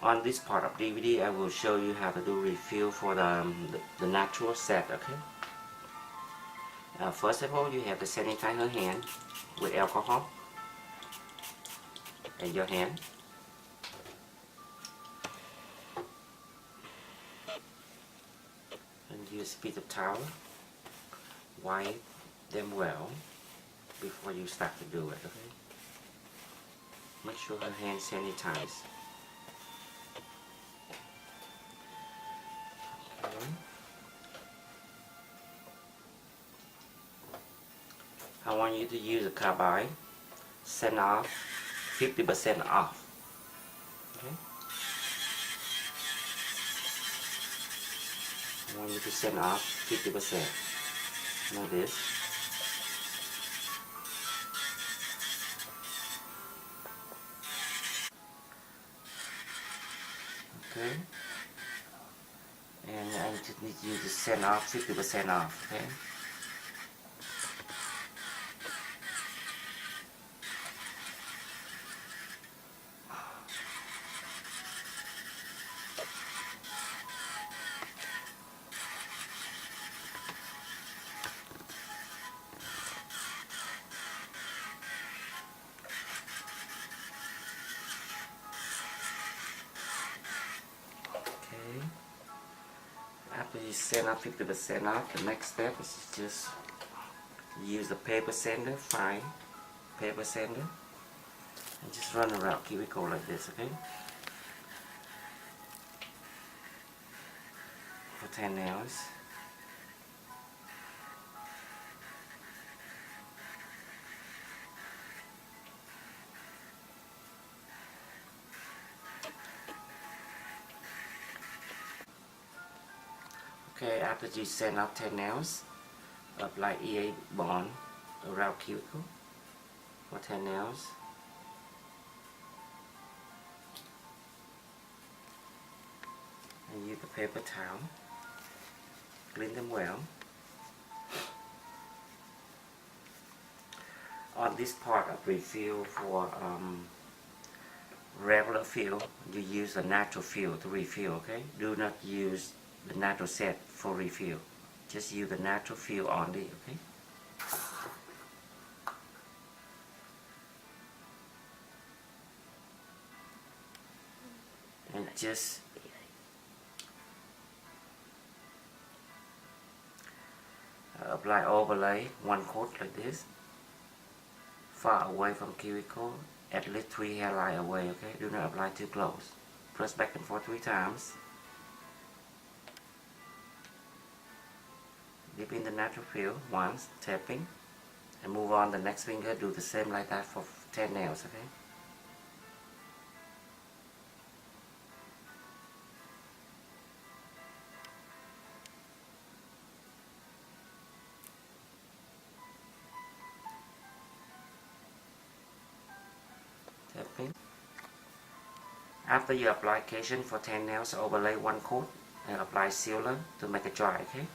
On this part of DVD, I will show you how to do refill for the natural set. Okay. First of all, you have to sanitize your hand with alcohol and your hand. And use a piece of towel. Wipe them well before you start to do it. Okay. Make sure her hand sanitized. Okay. I want you to use a carbide, send off 50% off. Okay. I want you to send off 50%. Like this. Okay. And I just need you to send off 50% off. Okay. After you send out 50% off, the next step is just use the paper sander, fine paper sander, and just run around cuticle like this, okay? For 10 nails. Okay, after you send out 10 nails, apply EA bond around cuticle for 10 nails. And use the paper towel, clean them well. On this part of refill for regular fill, you use a natural fill to refill, okay? Do not use the natural set for refill. Just use the natural fill only, okay? And just apply overlay, one coat like this, far away from cuticle, at least 3 hairline away, okay? Do not apply too close. Press back and forth 3 times. Dip in the natural fill once, tapping, and move on the next finger. Do the same like that for 10 nails, okay? Tapping. After your application for 10 nails, overlay one coat and apply sealer to make it dry, okay?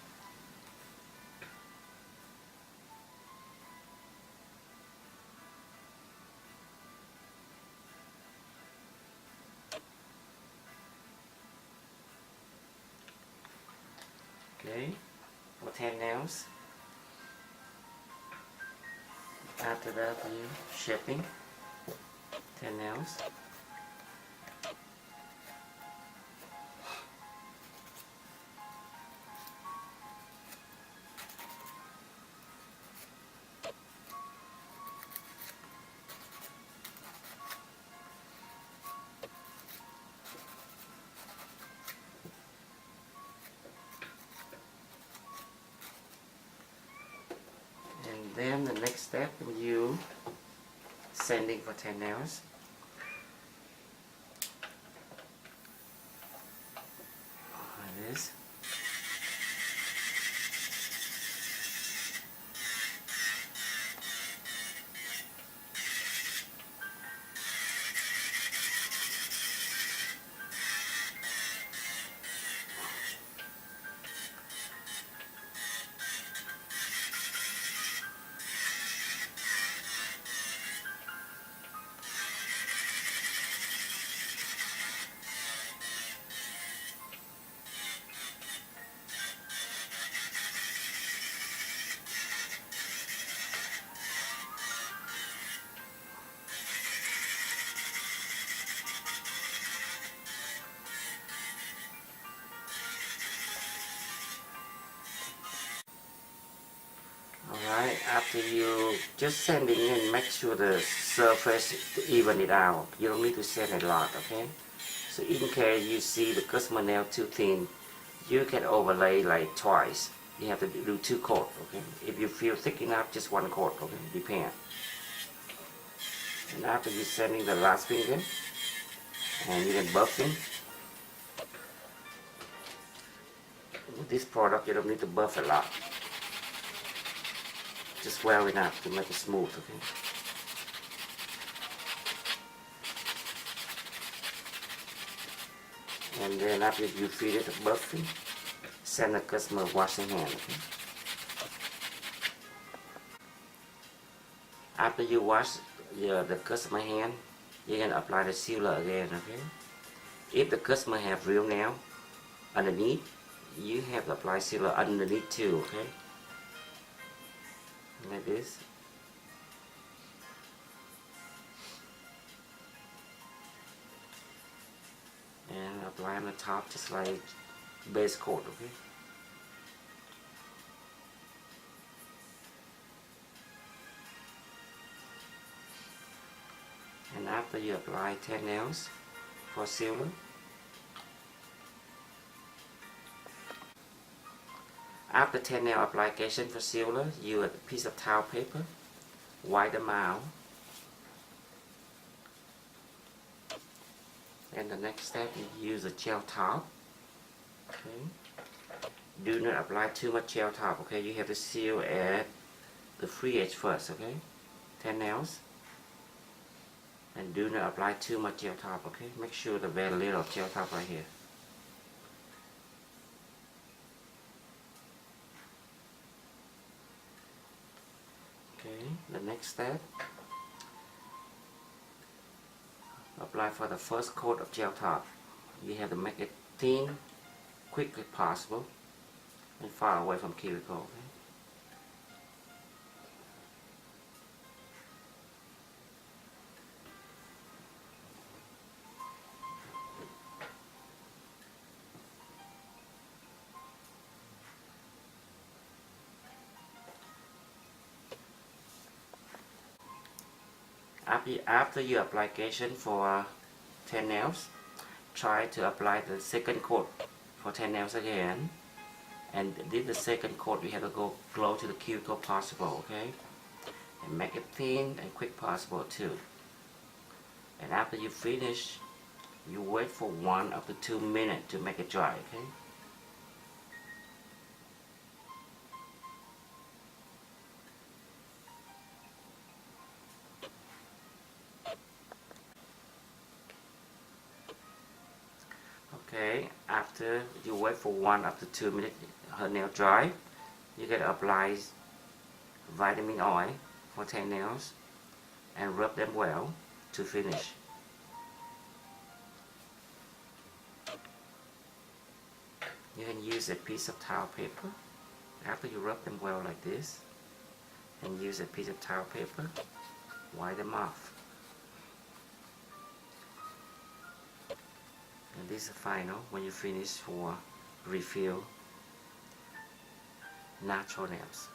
Okay, for 10 nails. After that, you shaping 10 nails. And then the next step, you sanding for 10 nails. Like this. after you just sanding in, make sure the surface to even it out. You don't need to sand a lot, okay? So in case you see the customer nail too thin, you can overlay like twice. You have to do 2 coats, okay? If you feel thick enough, just 1 coat, okay? Depend. And after you sanding the last finger, and you can buffing. With this product, you don't need to buff a lot. Just well enough to make it smooth, okay? And then after you feed it the buffing, send the customer washing hand, okay? After you wash the customer hand, you can apply the sealer again, okay? If the customer have real nail underneath, you have to apply sealer underneath too, okay? Like this. And apply on the top just like base coat, okay? And after you apply 10 nails for sealer, after 10 nail application for sealer, use a piece of towel paper, wipe them out. And the next step, you use a gel top. Okay. Do not apply too much gel top, okay? You have to seal at the free edge first, okay? 10 nails. And do not apply too much gel top, okay? Make sure the very little gel top right here. Okay, the next step, apply for the first coat of gel top. You have to make it thin, quick as possible, and far away from cuticle, okay? After your application for 10 nails, try to apply the second coat for 10 nails again. And this the second coat, you have to go close to the cuticle possible, okay? And make it thin and quick possible too. And after you finish, you wait for 1 up to 2 minutes to make it dry, okay? Okay, after you wait for 1 up to 2 minutes, her nail dry, you can apply vitamin oil for 10 nails and rub them well to finish. You can use a piece of towel paper after you rub them well like this, and use a piece of towel paper, wipe them off. And this is the final when you finish for refill natural nails.